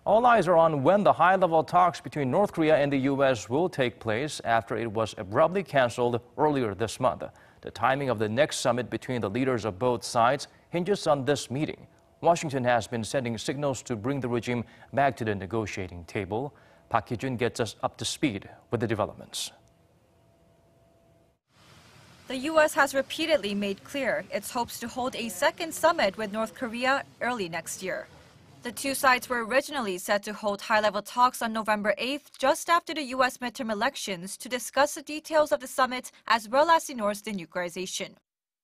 All eyes are on when the high-level talks between North Korea and the U.S. will take place after it was abruptly canceled earlier this month. The timing of the next summit between the leaders of both sides hinges on this meeting. Washington has been sending signals to bring the regime back to the negotiating table. Hee-jun gets us up to speed with the developments. The U.S. has repeatedly made clear its hopes to hold a second summit with North Korea early next year. The two sides were originally set to hold high-level talks on November 8th, just after the U.S. midterm elections, to discuss the details of the summit as well as the North's denuclearization.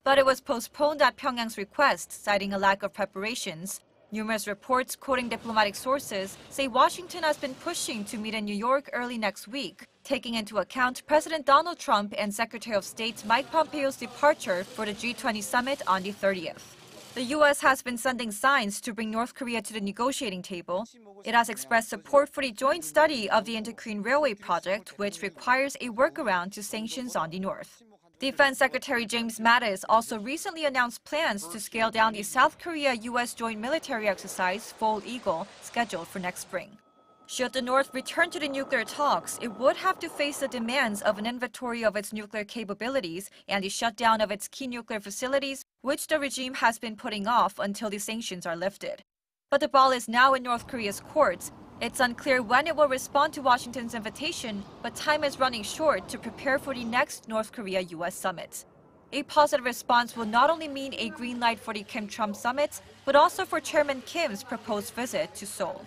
But it was postponed at Pyongyang's request, citing a lack of preparations. Numerous reports quoting diplomatic sources say Washington has been pushing to meet in New York early next week, taking into account President Donald Trump and Secretary of State Mike Pompeo's departure for the G20 summit on the 30th. The U.S. has been sending signs to bring North Korea to the negotiating table. It has expressed support for the joint study of the Inter-Korean Railway project, which requires a workaround to sanctions on the North. Defense Secretary James Mattis also recently announced plans to scale down the South Korea-U.S. joint military exercise, Fold Eagle, scheduled for next spring. Should the North return to the nuclear talks, it would have to face the demands of an inventory of its nuclear capabilities and the shutdown of its key nuclear facilities, which the regime has been putting off until the sanctions are lifted. But the ball is now in North Korea's courts. It's unclear when it will respond to Washington's invitation, but time is running short to prepare for the next North Korea-U.S. summit. A positive response will not only mean a green light for the Kim-Trump summit, but also for Chairman Kim's proposed visit to Seoul.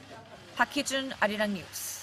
Hee-jun, Arirang News.